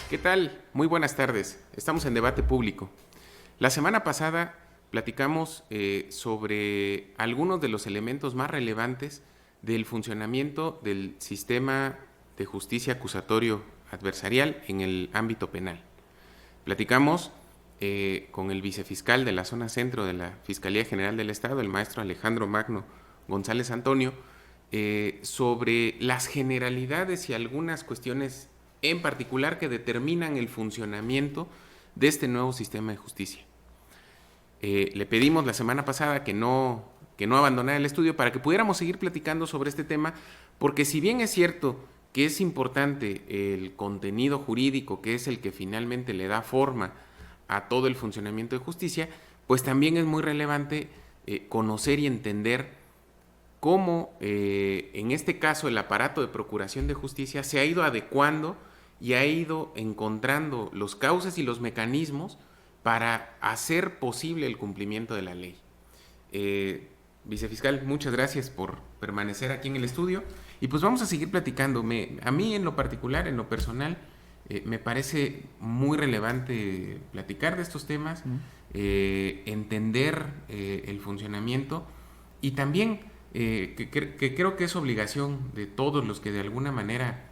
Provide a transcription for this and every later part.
¿Qué tal? Muy buenas tardes. Estamos en debate público. La semana pasada platicamos sobre algunos de los elementos más relevantes del funcionamiento del sistema de justicia acusatorio adversarial en el ámbito penal. Platicamos con el vicefiscal de la zona centro de la Fiscalía General del Estado, el maestro Alejandro Magno González Antonio, sobre las generalidades y algunas cuestiones en particular que determinan el funcionamiento de este nuevo sistema de justicia. Le pedimos la semana pasada que no abandonara el estudio para que pudiéramos seguir platicando sobre este tema, porque si bien es cierto que es importante el contenido jurídico, que es el que finalmente le da forma a todo el funcionamiento de justicia, pues también es muy relevante conocer y entender cómo en este caso el aparato de procuración de justicia se ha ido adecuando y ha ido encontrando los cauces y los mecanismos para hacer posible el cumplimiento de la ley. Vicefiscal, muchas gracias por permanecer aquí en el estudio y pues vamos a seguir platicando. A mí en lo particular, en lo personal, me parece muy relevante platicar de estos temas, entender el funcionamiento y también que creo que es obligación de todos los que de alguna manera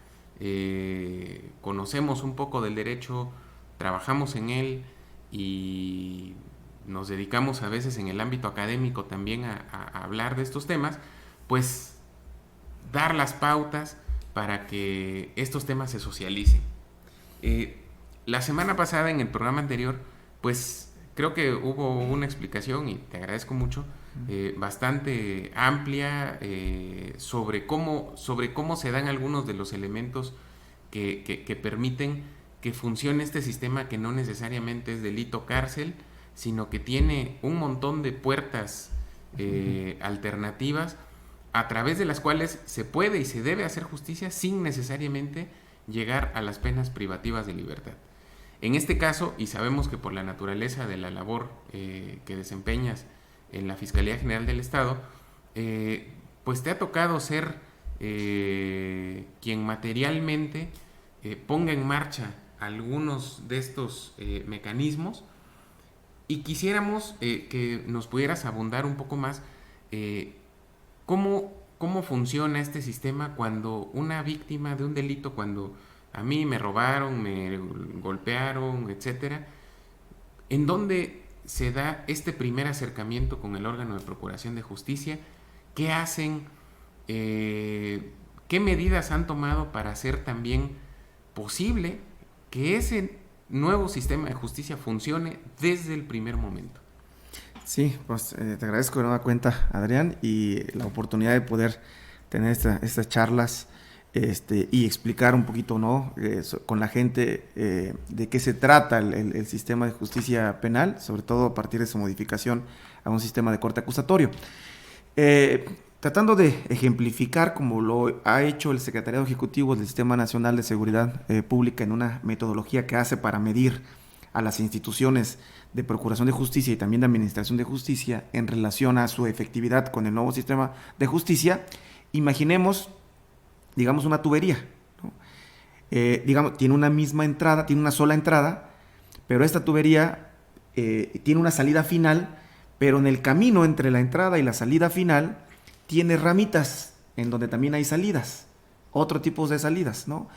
conocemos un poco del derecho, trabajamos en él y nos dedicamos a veces en el ámbito académico también a hablar de estos temas, pues dar las pautas para que estos temas se socialicen. La semana pasada en el programa anterior, pues creo que hubo una explicación, y te agradezco mucho, bastante amplia sobre cómo se dan algunos de los elementos que permiten que funcione este sistema, que no necesariamente es delito cárcel, sino que tiene un montón de puertas alternativas a través de las cuales se puede y se debe hacer justicia sin necesariamente llegar a las penas privativas de libertad. En este caso, y sabemos que por la naturaleza de la labor que desempeñas en la Fiscalía General del Estado, pues te ha tocado ser quien materialmente ponga en marcha algunos de estos mecanismos, y quisiéramos que nos pudieras abundar un poco más cómo funciona este sistema cuando una víctima de un delito, cuando a mí me robaron, me golpearon, etcétera, en dónde se da este primer acercamiento con el órgano de procuración de justicia, qué hacen, qué medidas han tomado para hacer también posible que ese nuevo sistema de justicia funcione desde el primer momento. Sí, pues te agradezco de nueva cuenta, Adrián, y la oportunidad de poder tener estas charlas y explicar un poquito, ¿no? Con la gente de qué se trata el sistema de justicia penal, sobre todo a partir de su modificación a un sistema de corte acusatorio. Tratando de ejemplificar, como lo ha hecho el Secretariado Ejecutivo del Sistema Nacional de Seguridad Pública en una metodología que hace para medir a las instituciones de Procuración de Justicia y también de Administración de Justicia en relación a su efectividad con el nuevo sistema de justicia, imaginemos, digamos, una tubería, ¿no? Digamos, tiene una misma entrada, tiene una sola entrada, pero esta tubería tiene una salida final, pero en el camino entre la entrada y la salida final tiene ramitas en donde también hay salidas, otro tipo de salidas, ¿no?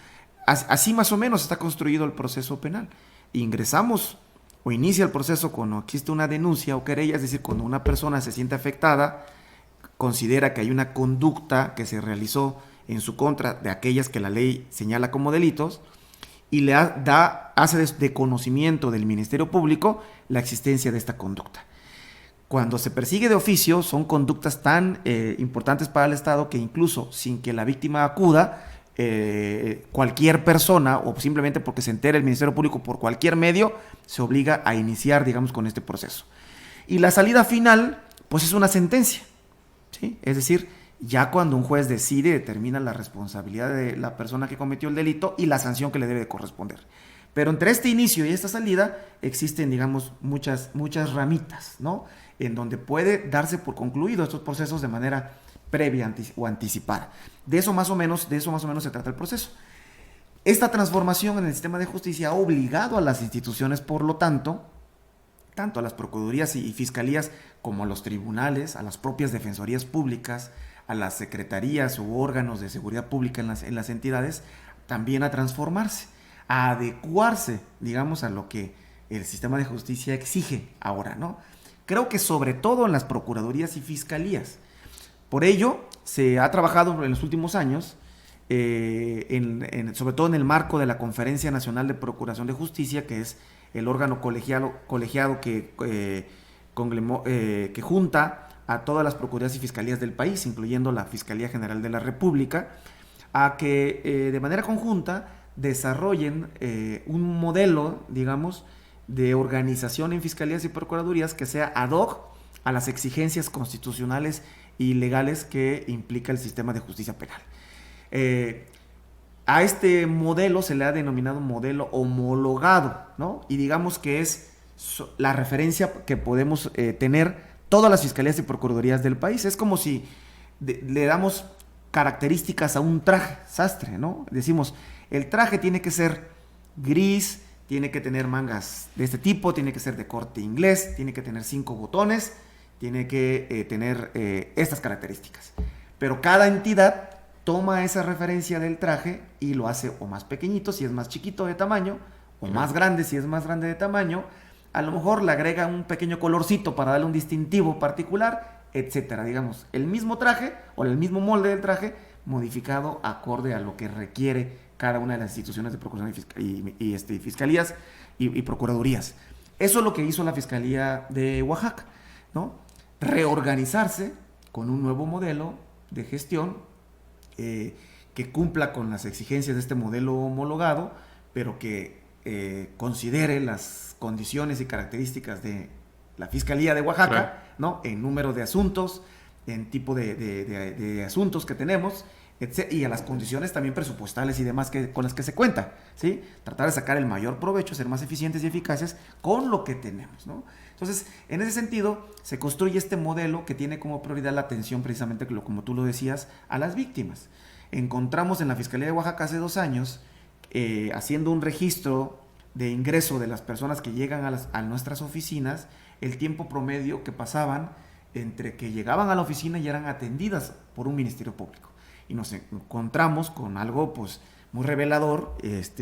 Así más o menos está construido el proceso penal. Ingresamos o inicia el proceso cuando existe una denuncia o querella, es decir, cuando una persona se siente afectada, considera que hay una conducta que se realizó en su contra de aquellas que la ley señala como delitos, y hace de conocimiento del Ministerio Público la existencia de esta conducta. Cuando se persigue de oficio, son conductas tan importantes para el Estado que incluso sin que la víctima acuda, cualquier persona, o simplemente porque se entere el Ministerio Público por cualquier medio, se obliga a iniciar, digamos, con este proceso. Y la salida final, pues es una sentencia, ¿sí? Es decir, ya cuando un juez decide, determina la responsabilidad de la persona que cometió el delito y la sanción que le debe de corresponder. Pero entre este inicio y esta salida existen, digamos, muchas ramitas, ¿no? En donde puede darse por concluido estos procesos de manera previa o anticipada. De eso más o menos se trata el proceso. Esta transformación en el sistema de justicia ha obligado a las instituciones, por lo tanto, tanto a las procuradurías y fiscalías como a los tribunales, a las propias defensorías públicas, a las secretarías u órganos de seguridad pública en las entidades, también a transformarse, a adecuarse, digamos, a lo que el sistema de justicia exige ahora, ¿no? Creo que sobre todo en las procuradurías y fiscalías. Por ello, se ha trabajado en los últimos años, sobre todo en el marco de la Conferencia Nacional de Procuración de Justicia, que es el órgano colegiado que junta a todas las procuradurías y fiscalías del país, incluyendo la Fiscalía General de la República, a que de manera conjunta desarrollen un modelo, digamos, de organización en fiscalías y procuradurías que sea ad hoc a las exigencias constitucionales y legales que implica el sistema de justicia penal. A este modelo se le ha denominado modelo homologado, ¿no? Y digamos que es la referencia que podemos tener todas las fiscalías y procuradurías del país. Es como si le damos características a un traje sastre, ¿no? Decimos, el traje tiene que ser gris, tiene que tener mangas de este tipo, tiene que ser de corte inglés, tiene que tener 5 botones, tiene que tener estas características. Pero cada entidad toma esa referencia del traje y lo hace o más pequeñito si es más chiquito de tamaño, o más grande si es más grande de tamaño. A lo mejor le agrega un pequeño colorcito para darle un distintivo particular, etcétera. Digamos, el mismo traje o el mismo molde del traje modificado acorde a lo que requiere cada una de las instituciones de procuración y fiscalías y procuradurías. Eso es lo que hizo la Fiscalía de Oaxaca, ¿no? Reorganizarse con un nuevo modelo de gestión que cumpla con las exigencias de este modelo homologado, pero que considere las condiciones y características de la Fiscalía de Oaxaca, claro, ¿no? En número de asuntos, en tipo de asuntos que tenemos, y a las condiciones también presupuestales y demás con las que se cuenta, ¿sí? Tratar de sacar el mayor provecho, ser más eficientes y eficaces con lo que tenemos, ¿no? Entonces, en ese sentido, se construye este modelo que tiene como prioridad la atención, precisamente, como tú lo decías, a las víctimas. Encontramos en la Fiscalía de Oaxaca hace 2 años, haciendo un registro de ingreso de las personas que llegan a nuestras oficinas, el tiempo promedio que pasaban entre que llegaban a la oficina y eran atendidas por un ministerio público. Y nos encontramos con algo pues muy revelador, pues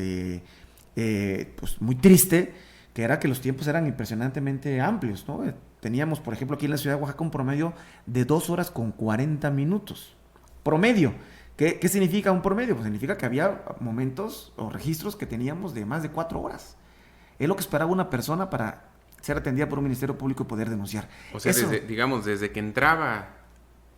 muy triste, que era que los tiempos eran impresionantemente amplios, ¿no? Teníamos, por ejemplo, aquí en la ciudad de Oaxaca un promedio de 2 horas con 40 minutos. Promedio. ¿Qué significa un promedio? Pues significa que había momentos o registros que teníamos de más de 4 horas. Es lo que esperaba una persona para ser atendida por un ministerio público y poder denunciar. O sea, eso, desde que entraba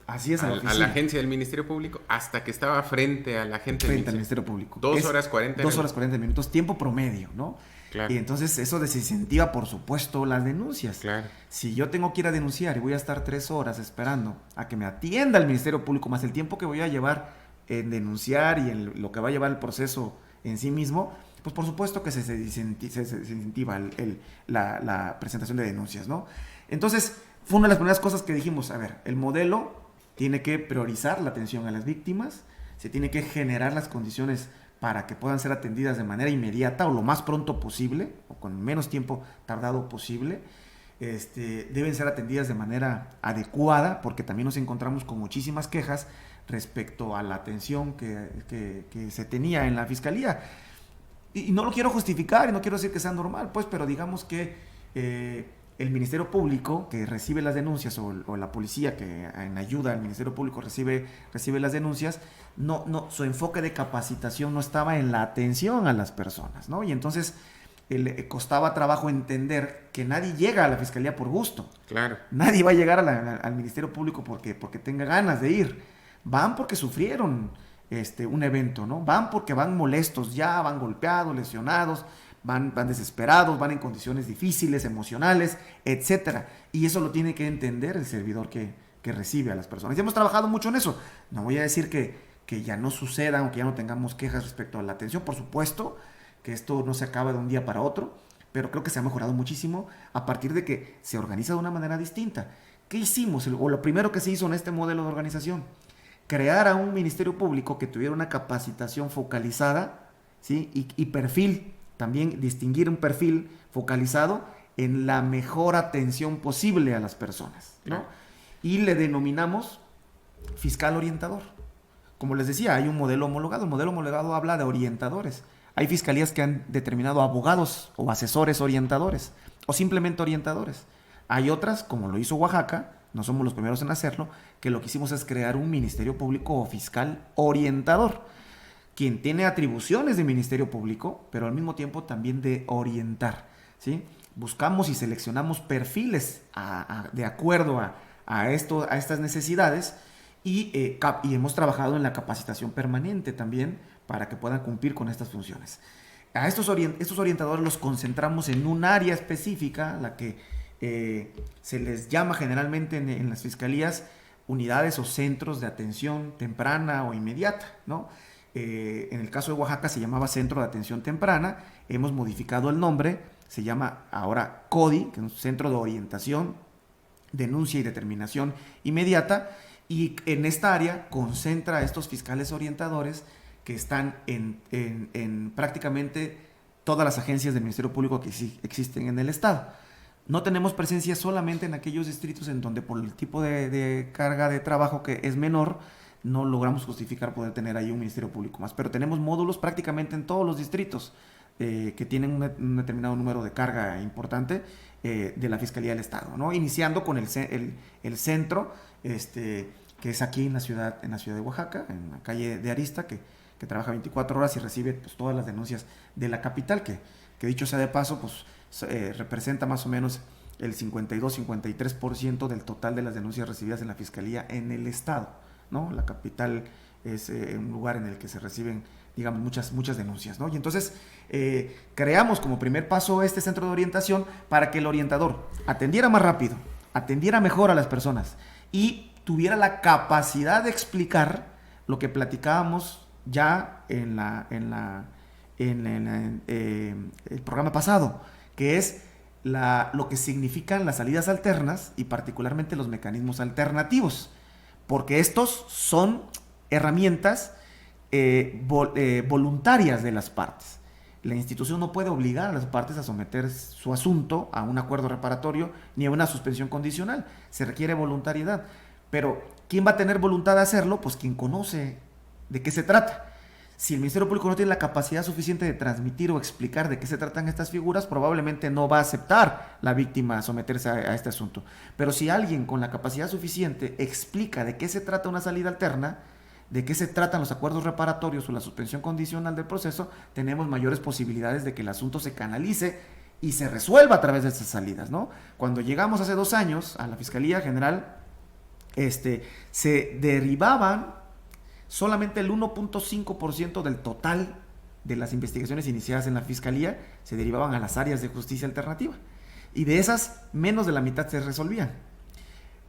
así es, a la agencia del Ministerio Público hasta que estaba frente a la gente frente al Ministerio Público. 2 horas 40 2 horas 40 minutos, tiempo promedio, ¿no? Claro. Y entonces eso desincentiva, por supuesto, las denuncias. Claro. Si yo tengo que ir a denunciar y voy a estar 3 horas esperando a que me atienda el Ministerio Público, más el tiempo que voy a llevar en denunciar y en lo que va a llevar el proceso en sí mismo, pues por supuesto que se desincentiva la presentación de denuncias, ¿no? Entonces, fue una de las primeras cosas que dijimos, a ver, el modelo tiene que priorizar la atención a las víctimas, se tiene que generar las condiciones para que puedan ser atendidas de manera inmediata o lo más pronto posible, o con menos tiempo tardado posible. Deben ser atendidas de manera adecuada, porque también nos encontramos con muchísimas quejas respecto a la atención que se tenía en la Fiscalía. Y no lo quiero justificar y no quiero decir que sea normal, pues, pero digamos que el Ministerio Público que recibe las denuncias o la policía que en ayuda al Ministerio Público recibe las denuncias, su enfoque de capacitación no estaba en la atención a las personas, ¿no? Y entonces costaba trabajo entender que nadie llega a la Fiscalía por gusto. Claro. Nadie va a llegar al Ministerio Público porque tenga ganas de ir. Van porque sufrieron un evento, ¿no? Van porque van molestos ya, van golpeados, lesionados, van desesperados, van en condiciones difíciles, emocionales, etcétera. Y eso lo tiene que entender el servidor que recibe a las personas. Y hemos trabajado mucho en eso. No voy a decir que ya no suceda o que ya no tengamos quejas respecto a la atención. Por supuesto que esto no se acaba de un día para otro, pero creo que se ha mejorado muchísimo a partir de que se organiza de una manera distinta. ¿Qué hicimos? O lo primero que se hizo en este modelo de organización, crear a un ministerio público que tuviera una capacitación focalizada ¿sí? Y perfil, también distinguir un perfil focalizado en la mejor atención posible a las personas, ¿no? Claro. Y le denominamos fiscal orientador. Como les decía, hay un modelo homologado. El modelo homologado habla de orientadores. Hay fiscalías que han determinado abogados o asesores orientadores o simplemente orientadores. Hay otras, como lo hizo Oaxaca, no somos los primeros en hacerlo, que lo que hicimos es crear un ministerio público o fiscal orientador, quien tiene atribuciones de ministerio público, pero al mismo tiempo también de orientar, ¿sí? Buscamos y seleccionamos perfiles de acuerdo a estas necesidades y hemos trabajado en la capacitación permanente también para que puedan cumplir con estas funciones. A estos orientadores los concentramos en un área específica, la que se les llama generalmente en las fiscalías unidades o centros de atención temprana o inmediata, ¿no? En el caso de Oaxaca se llamaba Centro de Atención Temprana, hemos modificado el nombre, se llama ahora CODI, que es un Centro de Orientación, Denuncia y Determinación Inmediata, y en esta área concentra a estos fiscales orientadores que están en prácticamente todas las agencias del Ministerio Público que existen en el Estado. No tenemos presencia solamente en aquellos distritos en donde por el tipo de carga de trabajo que es menor, no logramos justificar poder tener ahí un Ministerio Público más, pero tenemos módulos prácticamente en todos los distritos que tienen un determinado número de carga importante de la Fiscalía del Estado, ¿no? Iniciando con el centro, que es aquí en la ciudad de Oaxaca, en la calle de Arista, que trabaja 24 horas y recibe pues, todas las denuncias de la capital, que dicho sea de paso, pues representa más o menos el 52-53% del total de las denuncias recibidas en la Fiscalía en el Estado, ¿no? La capital es un lugar en el que se reciben, digamos, muchas denuncias, ¿no? Y entonces creamos como primer paso este centro de orientación para que el orientador atendiera más rápido, atendiera mejor a las personas y tuviera la capacidad de explicar lo que platicábamos ya en el programa pasado, que es lo que significan las salidas alternas y particularmente los mecanismos alternativos, porque estos son herramientas voluntarias de las partes. La institución no puede obligar a las partes a someter su asunto a un acuerdo reparatorio ni a una suspensión condicional. Se requiere voluntariedad. Pero, ¿quién va a tener voluntad de hacerlo? Pues quien conoce de qué se trata. Si el Ministerio Público no tiene la capacidad suficiente de transmitir o explicar de qué se tratan estas figuras, probablemente no va a aceptar la víctima someterse a este asunto. Pero si alguien con la capacidad suficiente explica de qué se trata una salida alterna, de qué se tratan los acuerdos reparatorios o la suspensión condicional del proceso, tenemos mayores posibilidades de que el asunto se canalice y se resuelva a través de estas salidas, ¿no? Cuando llegamos hace 2 años a la Fiscalía General, se derivaban solamente el 1.5% del total de las investigaciones iniciadas en la Fiscalía se derivaban a las áreas de justicia alternativa. Y de esas, menos de la mitad se resolvían.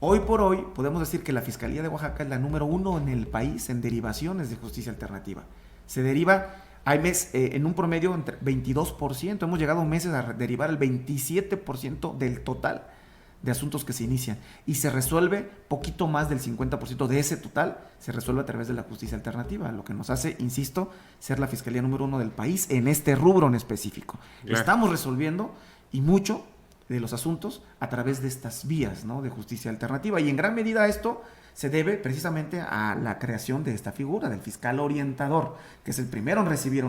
Hoy por hoy, podemos decir que la Fiscalía de Oaxaca es la número 1 en el país en derivaciones de justicia alternativa. Se deriva, en un promedio, entre 22%. Hemos llegado meses a derivar el 27% del total de asuntos que se inician y se resuelve poquito más del 50% de ese total, se resuelve a través de la justicia alternativa, lo que nos hace, insisto, ser la Fiscalía número 1 del país en este rubro en específico. Claro. Estamos resolviendo y mucho de los asuntos a través de estas vías, ¿no?, de justicia alternativa, y en gran medida esto se debe precisamente a la creación de esta figura del fiscal orientador, que es el primero en recibir a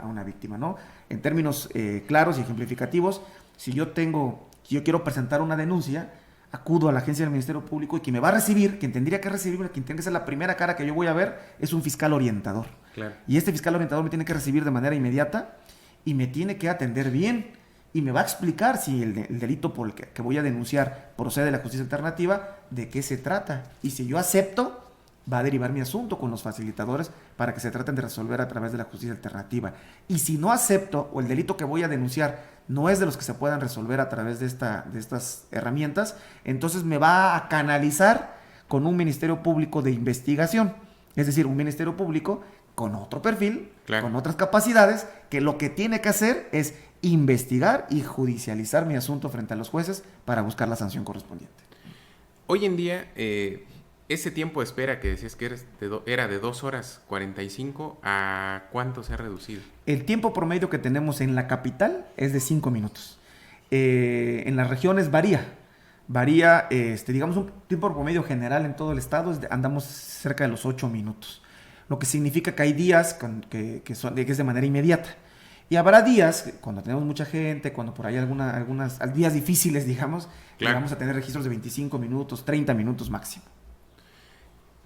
una víctima, ¿no? En términos claros y ejemplificativos, si yo quiero presentar una denuncia, acudo a la agencia del Ministerio Público y quien me va a recibir, quien tendría que recibirme, quien tiene que ser la primera cara que yo voy a ver, es un fiscal orientador. Claro. Y este fiscal orientador me tiene que recibir de manera inmediata y me tiene que atender bien y me va a explicar si el delito por el que voy a denunciar procede de la justicia alternativa, de qué se trata. Y si yo acepto, va a derivar mi asunto con los facilitadores para que se traten de resolver a través de la justicia alternativa. Y si no acepto o el delito que voy a denunciar no es de los que se puedan resolver a través de estas herramientas, entonces me va a canalizar con un Ministerio Público de investigación. Es decir, un Ministerio Público con otro perfil, claro, con otras capacidades, que lo que tiene que hacer es investigar y judicializar mi asunto frente a los jueces para buscar la sanción correspondiente. Hoy en día ese tiempo de espera que decías que era de 2 horas 45, ¿a cuánto se ha reducido? El tiempo promedio que tenemos en la capital es de 5 minutos. En las regiones varía, digamos, un tiempo promedio general en todo el estado, andamos cerca de los 8 minutos. Lo que significa que hay días que es de manera inmediata. Y habrá días, cuando tenemos mucha gente, cuando por ahí algunas días difíciles, digamos, Claro. vamos a tener registros de 25 minutos, 30 minutos máximo.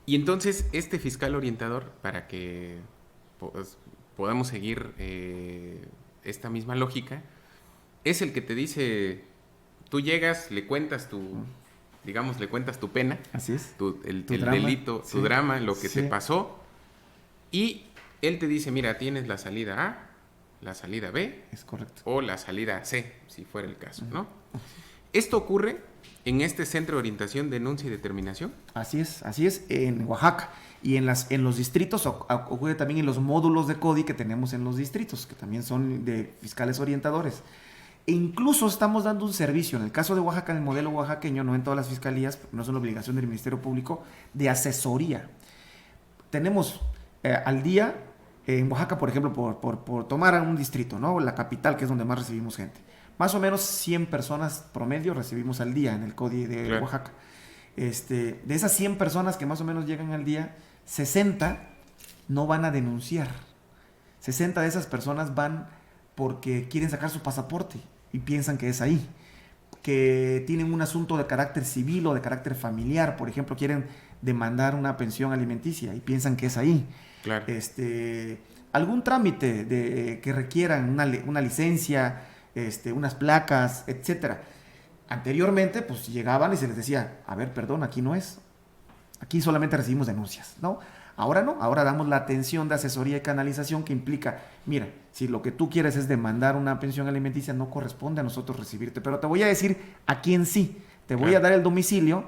Y entonces este fiscal orientador, para que pues, podamos seguir esta misma lógica, es el que te dice, tú llegas, le cuentas le cuentas tu pena, Así es. el drama, delito, sí, tu drama, lo que sí. te pasó, y él te dice, mira, tienes la salida A, la salida B, Es correcto. o la salida C, si fuera el caso, ¿no? Esto ocurre en este Centro de Orientación, Denuncia y Determinación. Así es, en Oaxaca. Y en los distritos ocurre también en los módulos de CODI que tenemos en los distritos, que también son de fiscales orientadores. E incluso estamos dando un servicio, en el caso de Oaxaca, en el modelo oaxaqueño, no en todas las fiscalías, no es una obligación del Ministerio Público, de asesoría. Tenemos al día, en Oaxaca, por ejemplo, por tomar un distrito, ¿no? La capital, que es donde más recibimos gente. Más o menos 100 personas promedio recibimos al día en el CODI de Claro. Oaxaca. De esas 100 personas que más o menos llegan al día, 60 no van a denunciar. 60 de esas personas van porque quieren sacar su pasaporte y piensan que es ahí. Que tienen un asunto de carácter civil o de carácter familiar, por ejemplo, quieren demandar una pensión alimenticia y piensan que es ahí. Claro. Algún trámite que requieran una licencia, unas placas, etcétera. Anteriormente, pues llegaban y se les decía, a ver, perdón, aquí no es. Aquí solamente recibimos denuncias, ¿no? Ahora no, ahora damos la atención de asesoría y canalización que implica, mira, si lo que tú quieres es demandar una pensión alimenticia, no corresponde a nosotros recibirte, pero te voy a decir a quién sí. Te voy a dar el domicilio,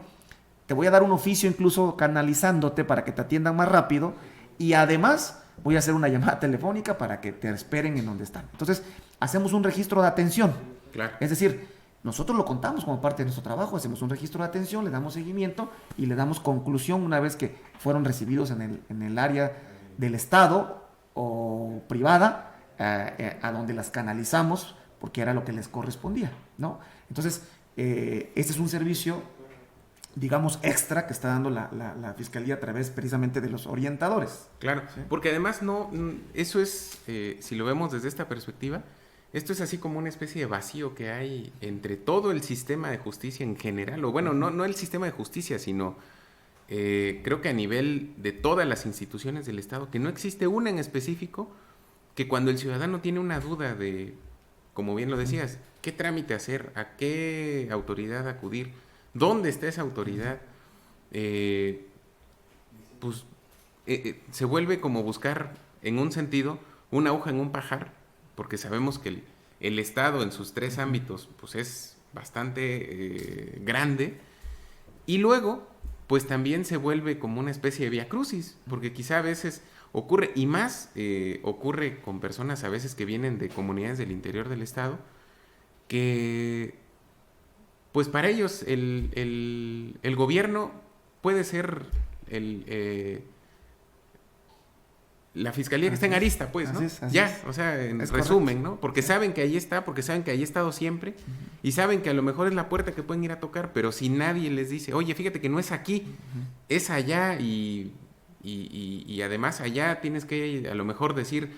te voy a dar un oficio incluso canalizándote para que te atiendan más rápido y además voy a hacer una llamada telefónica para que te esperen en donde están. Entonces, hacemos un registro de atención. Claro. Es decir, nosotros lo contamos como parte de nuestro trabajo, hacemos un registro de atención, le damos seguimiento y le damos conclusión una vez que fueron recibidos en el área del Estado o privada, a donde las canalizamos porque era lo que les correspondía, ¿no? Entonces, este es un servicio, digamos, extra que está dando la Fiscalía a través precisamente de los orientadores. Claro, ¿Sí? porque además eso es, si lo vemos desde esta perspectiva, esto es así como una especie de vacío que hay entre todo el sistema de justicia en general, o bueno, no el sistema de justicia, sino creo que a nivel de todas las instituciones del Estado, que no existe una en específico que cuando el ciudadano tiene una duda de, como bien lo decías, qué trámite hacer, a qué autoridad acudir, dónde está esa autoridad, pues se vuelve como buscar en un sentido una aguja en un pajar, porque sabemos que el Estado en sus 3 ámbitos pues es bastante grande, y luego pues también se vuelve como una especie de viacrucis, porque quizá a veces ocurre, y más ocurre con personas a veces que vienen de comunidades del interior del Estado, que pues para ellos el gobierno puede ser la fiscalía que está en Arista, pues, ¿no? Así es. O sea, en Es resumen, correcto. ¿no? Porque saben que ahí está, porque saben que ahí ha estado siempre, y saben que a lo mejor es la puerta que pueden ir a tocar, pero si nadie les dice, oye, fíjate que no es aquí, es allá, y además allá tienes que a lo mejor decir,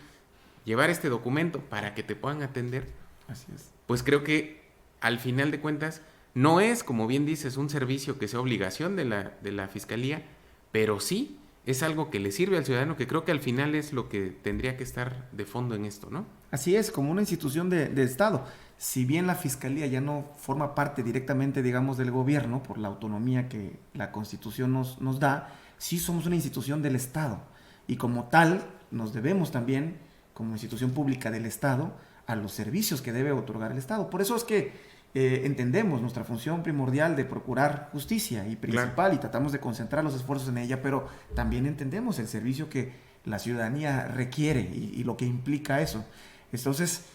llevar este documento para que te puedan atender. Así es. Pues creo que al final de cuentas no es, como bien dices, un servicio que sea obligación de la Fiscalía, pero sí es algo que le sirve al ciudadano, que creo que al final es lo que tendría que estar de fondo en esto, ¿no? Así es, como una institución de Estado. Si bien la Fiscalía ya no forma parte directamente, digamos, del gobierno, por la autonomía que la Constitución nos da, sí somos una institución del Estado. Y como tal, nos debemos también, como institución pública del Estado, a los servicios que debe otorgar el Estado. Por eso es que entendemos nuestra función primordial de procurar justicia y principal, claro, y tratamos de concentrar los esfuerzos en ella, pero también entendemos el servicio que la ciudadanía requiere y lo que implica eso. Entonces,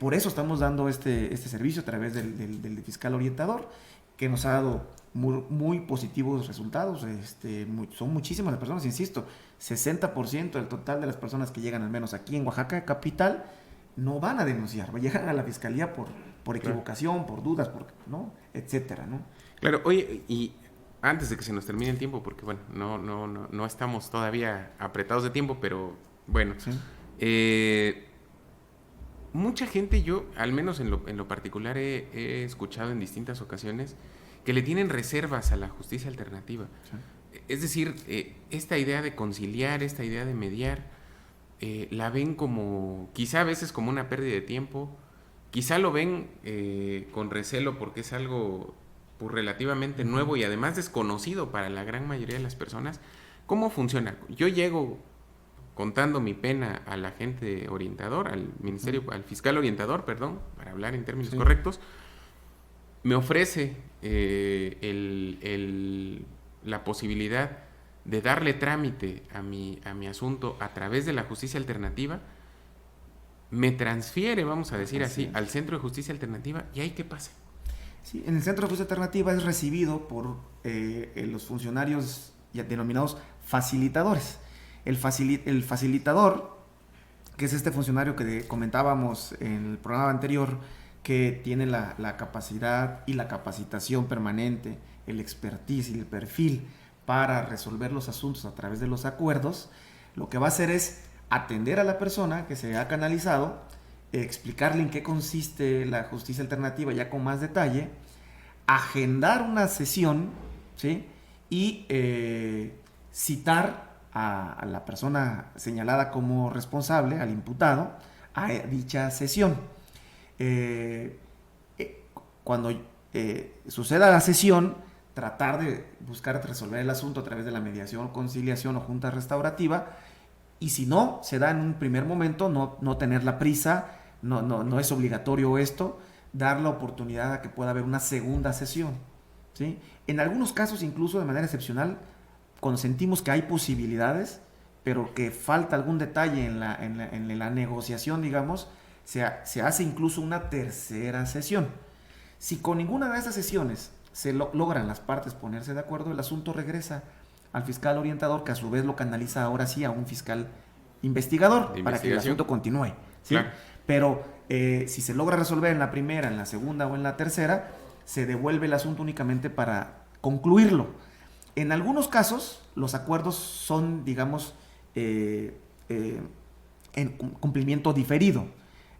por eso estamos dando este servicio a través del fiscal orientador, que nos ha dado muy positivos resultados. Son muchísimas las personas, insisto, 60% del total de las personas que llegan, al menos aquí en Oaxaca capital, no van a denunciar, llegan a la fiscalía por equivocación, por dudas, ¿no? Etcétera, ¿no? Claro, oye, y antes de que se nos termine el tiempo, porque bueno, no estamos todavía apretados de tiempo, pero bueno, sí. Mucha gente, yo al menos en lo particular he escuchado en distintas ocasiones que le tienen reservas a la justicia alternativa. Sí. Es decir, esta idea de conciliar, esta idea de mediar, la ven como, quizá a veces como una pérdida de tiempo, quizá lo ven con recelo porque es algo pues, relativamente nuevo y además desconocido para la gran mayoría de las personas. ¿Cómo funciona? Yo llego contando mi pena al agente orientador, al ministerio, al fiscal orientador, perdón, para hablar en términos correctos, me ofrece la posibilidad de darle trámite a mi asunto a través de la justicia alternativa, me transfiere, vamos a decir así, al Centro de Justicia Alternativa, ¿y ahí qué pasa? Sí, en el Centro de Justicia Alternativa es recibido por los funcionarios ya denominados facilitadores. El facilitador, que es este funcionario que comentábamos en el programa anterior, que tiene la capacidad y la capacitación permanente, el expertise y el perfil para resolver los asuntos a través de los acuerdos, lo que va a hacer es atender a la persona que se ha canalizado, explicarle en qué consiste la justicia alternativa ya con más detalle, agendar una sesión, ¿sí? Y citar a la persona señalada como responsable, al imputado, a dicha sesión. Cuando suceda la sesión, tratar de buscar resolver el asunto a través de la mediación, conciliación o junta restaurativa, y si no se da en un primer momento, no tener la prisa, no es obligatorio esto, dar la oportunidad a que pueda haber una segunda sesión, ¿sí? En algunos casos, incluso de manera excepcional, cuando sentimos que hay posibilidades, pero que falta algún detalle en la negociación, digamos, se hace incluso una tercera sesión. Si con ninguna de esas sesiones se logran las partes ponerse de acuerdo, el asunto regresa al fiscal orientador, que a su vez lo canaliza ahora sí a un fiscal investigador para que el asunto continúe, ¿sí? Claro. Pero si se logra resolver en la primera, en la segunda o en la tercera, se devuelve el asunto únicamente para concluirlo. En algunos casos, los acuerdos son, digamos, en cumplimiento diferido.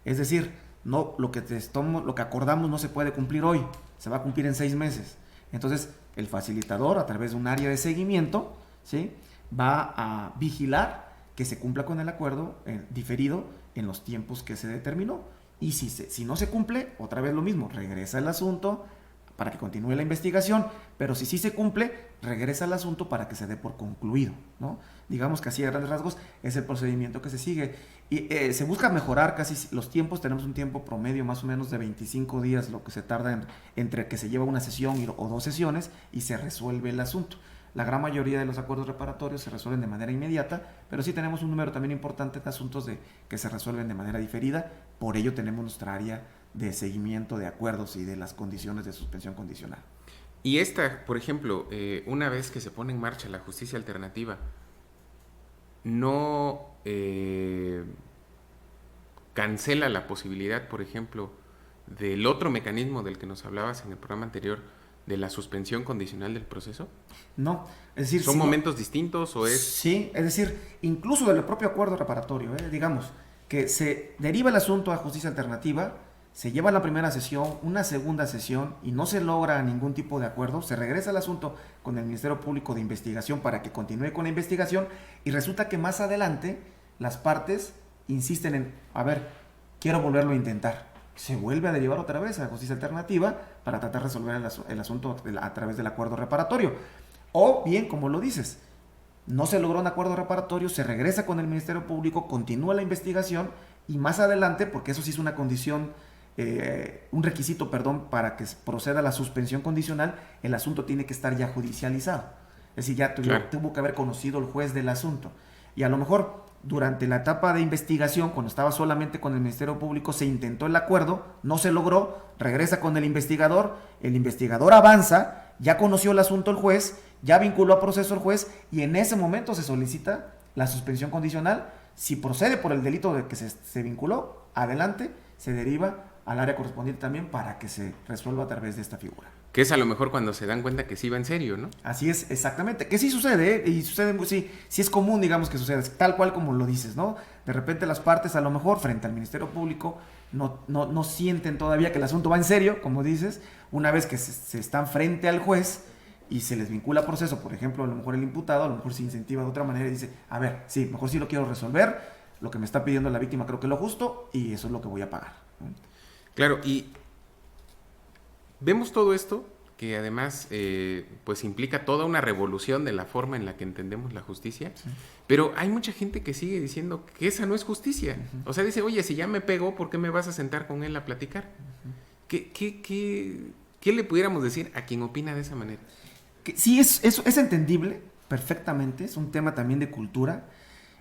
Es decir, lo que acordamos no se puede cumplir hoy, se va a cumplir en 6 meses. Entonces, el facilitador, a través de un área de seguimiento, ¿sí?, va a vigilar que se cumpla con el acuerdo diferido en los tiempos que se determinó. Y si no se cumple, otra vez lo mismo, regresa el asunto para que continúe la investigación, pero si sí se cumple, regresa al asunto para que se dé por concluido, ¿no? Digamos que así a grandes rasgos es el procedimiento que se sigue. Y se busca mejorar casi los tiempos. Tenemos un tiempo promedio más o menos de 25 días, lo que se tarda entre que se lleva una sesión o 2 sesiones y se resuelve el asunto. La gran mayoría de los acuerdos reparatorios se resuelven de manera inmediata, pero sí tenemos un número también importante de asuntos que se resuelven de manera diferida. Por ello tenemos nuestra área de seguimiento de acuerdos y de las condiciones de suspensión condicional. Y esta, por ejemplo, una vez que se pone en marcha la justicia alternativa, no cancela la posibilidad, por ejemplo, del otro mecanismo del que nos hablabas en el programa anterior, de la suspensión condicional del proceso. No, es decir... ¿Son momentos distintos o es...? Sí, es decir, incluso del propio acuerdo reparatorio, digamos, que se deriva el asunto a justicia alternativa, se lleva la primera sesión, una segunda sesión y no se logra ningún tipo de acuerdo, se regresa el asunto con el Ministerio Público de Investigación para que continúe con la investigación y resulta que más adelante las partes insisten en, a ver, quiero volverlo a intentar. Se vuelve a derivar otra vez a la justicia alternativa para tratar de resolver el asunto a través del acuerdo reparatorio. O bien, como lo dices, no se logró un acuerdo reparatorio, se regresa con el Ministerio Público, continúa la investigación y más adelante, porque eso sí es una condición, un requisito, para que proceda la suspensión condicional, el asunto tiene que estar ya judicializado. Es decir, ya tuvo que haber conocido el juez del asunto. Y a lo mejor durante la etapa de investigación, cuando estaba solamente con el Ministerio Público, se intentó el acuerdo, no se logró, regresa con el investigador avanza ya conoció el asunto el juez, ya vinculó a proceso el juez y en ese momento se solicita la suspensión condicional. Si procede por el delito de que se vinculó, adelante, se deriva al área correspondiente también para que se resuelva a través de esta figura. Que es a lo mejor cuando se dan cuenta que sí va en serio, ¿no? Así es, exactamente. Que sí sucede, ¿eh? Y sucede, sí es común, digamos, que suceda, tal cual como lo dices, ¿no? De repente las partes, a lo mejor, frente al Ministerio Público, no sienten todavía que el asunto va en serio, como dices. Una vez que se están frente al juez y se les vincula a proceso, por ejemplo, a lo mejor el imputado, a lo mejor se incentiva de otra manera y dice, a ver, sí, mejor sí lo quiero resolver, lo que me está pidiendo la víctima creo que es lo justo y eso es lo que voy a pagar, ¿no? Claro, y vemos todo esto que además pues implica toda una revolución de la forma en la que entendemos la justicia, sí. Pero hay mucha gente que sigue diciendo que esa no es justicia. Uh-huh. O sea, dice, oye, si ya me pegó, ¿por qué me vas a sentar con él a platicar? Uh-huh. ¿Qué le pudiéramos decir a quien opina de esa manera? Que sí, es entendible perfectamente, es un tema también de cultura.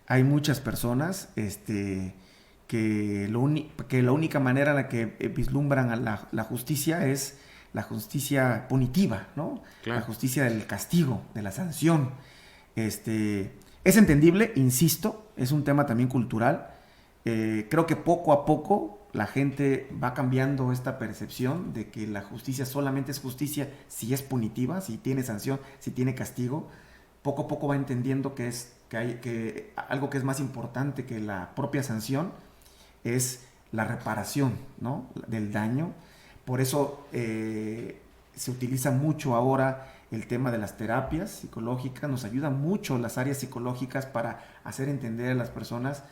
Hay muchas personas que la única manera en la que vislumbran a la justicia es la justicia punitiva, ¿no? Claro. La justicia del castigo, de la sanción. Es entendible, insisto, es un tema también cultural. Creo que poco a poco la gente va cambiando esta percepción de que la justicia solamente es justicia si es punitiva, si tiene sanción, si tiene castigo. Poco a poco va entendiendo que algo que es más importante que la propia sanción es la reparación, ¿no? Del daño. Por eso se utiliza mucho ahora el tema de las terapias psicológicas, nos ayuda mucho las áreas psicológicas para hacer entender a las personas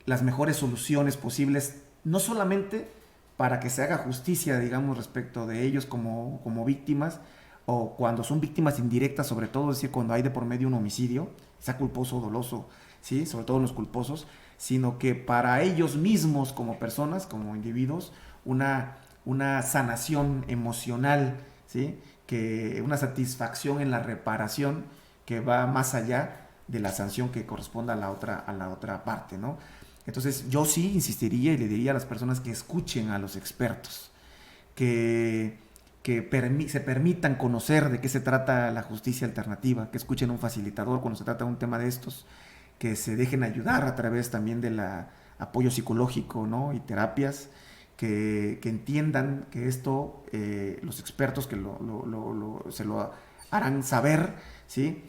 las mejores soluciones posibles, no solamente para que se haga justicia, digamos, respecto de ellos como víctimas, o cuando son víctimas indirectas, sobre todo, es decir, cuando hay de por medio un homicidio, sea culposo o doloso, ¿sí? Sobre todo los culposos, sino que para ellos mismos como personas, como individuos, una sanación emocional, ¿sí? Una satisfacción en la reparación que va más allá de la sanción que corresponda a la otra parte, ¿no? Entonces yo sí insistiría y le diría a las personas que escuchen a los expertos, que se permitan conocer de qué se trata la justicia alternativa, que escuchen a un facilitador cuando se trata de un tema de estos, que se dejen ayudar a través también del apoyo psicológico, ¿no? Y terapias, que entiendan que esto, los expertos que se lo harán saber, ¿sí?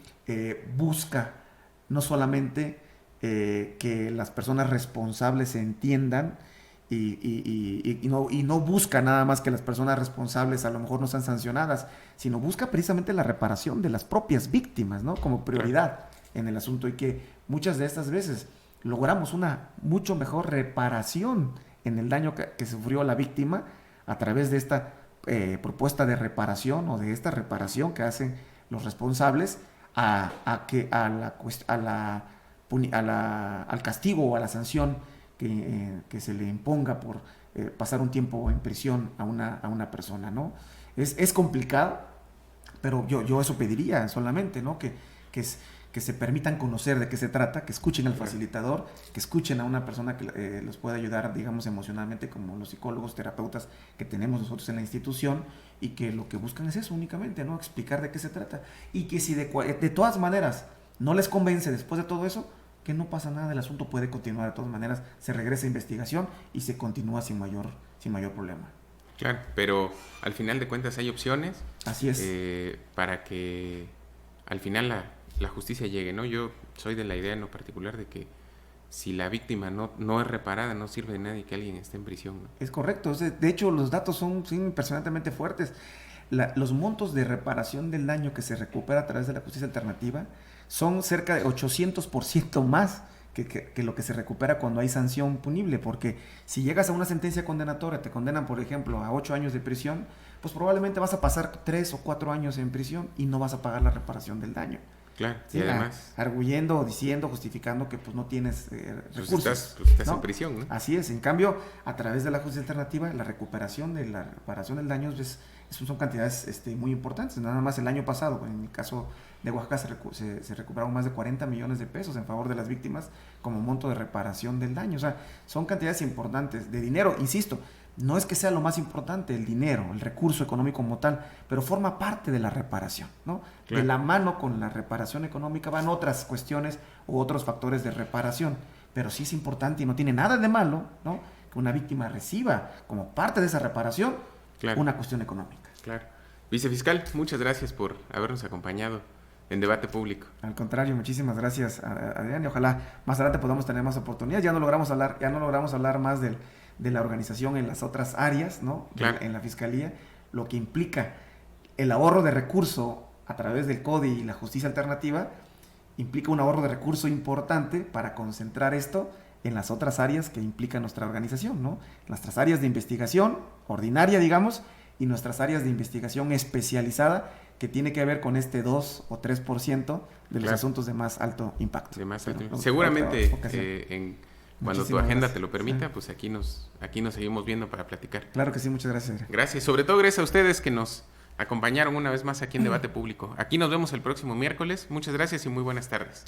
Busca no solamente que las personas responsables se entiendan y no busca nada más que las personas responsables a lo mejor no sean sancionadas, sino busca precisamente la reparación de las propias víctimas, ¿no? Como prioridad en el asunto, y que muchas de estas veces logramos una mucho mejor reparación en el daño que sufrió la víctima a través de esta propuesta de reparación o de esta reparación que hacen los responsables al castigo o a la sanción que se le imponga por pasar un tiempo en prisión a una persona, ¿no? Es complicado, pero yo eso pediría solamente, ¿no? Que se permitan conocer de qué se trata, que escuchen al facilitador, que escuchen a una persona que los pueda ayudar, digamos, emocionalmente, como los psicólogos, terapeutas que tenemos nosotros en la institución, y que lo que buscan es eso únicamente, ¿no? Explicar de qué se trata. Y que si de todas maneras no les convence después de todo eso, que no pasa nada, el asunto puede continuar de todas maneras, se regresa a investigación y se continúa sin mayor problema. Claro, pero al final de cuentas hay opciones. Así es. Para que al final la justicia llegue, ¿no? Yo soy de la idea en lo particular de que si la víctima no es reparada, no sirve de nada que alguien esté en prisión, ¿no? Es correcto. De hecho, los datos son impresionantemente fuertes. Los montos de reparación del daño que se recupera a través de la justicia alternativa son cerca de 800% más que lo que se recupera cuando hay sanción punible, porque si llegas a una sentencia condenatoria, te condenan, por ejemplo, a 8 años de prisión, pues probablemente vas a pasar 3 o 4 años en prisión y no vas a pagar la reparación del daño. Claro, ¿sí? Y además arguyendo, diciendo, justificando que pues no tienes recursos. Estás ¿no? en prisión, ¿no? Así es. En cambio, a través de la justicia alternativa, la reparación del daño son cantidades muy importantes. Nada más el año pasado, en el caso de Oaxaca, se recuperaron más de 40 millones de pesos en favor de las víctimas como monto de reparación del daño. O sea, son cantidades importantes de dinero, insisto, no es que sea lo más importante el dinero, el recurso económico como tal, pero forma parte de la reparación, ¿no? Claro. De la mano con la reparación económica van otras cuestiones u otros factores de reparación, pero sí es importante y no tiene nada de malo, ¿no?, que una víctima reciba como parte de esa reparación, claro, una cuestión económica. Claro. Vicefiscal, muchas gracias por habernos acompañado en Debate Público. Al contrario, muchísimas gracias, Adrián, y ojalá más adelante podamos tener más oportunidades. Ya no logramos hablar más de la organización en las otras áreas, ¿no? Claro. En la Fiscalía, lo que implica el ahorro de recurso a través del CODI y la justicia alternativa, implica un ahorro de recurso importante para concentrar esto en las otras áreas que implica nuestra organización, ¿no? Nuestras áreas de investigación ordinaria, digamos, y nuestras áreas de investigación especializada, que tiene que ver con este 2 o 3% de los asuntos de más alto impacto. De más alto impacto. Seguramente, cuando tu agenda te lo permita, sí, pues aquí nos seguimos viendo para platicar. Claro que sí, muchas gracias. Gracias, sobre todo gracias a ustedes que nos acompañaron una vez más aquí en Debate Público. Aquí nos vemos el próximo miércoles. Muchas gracias y muy buenas tardes.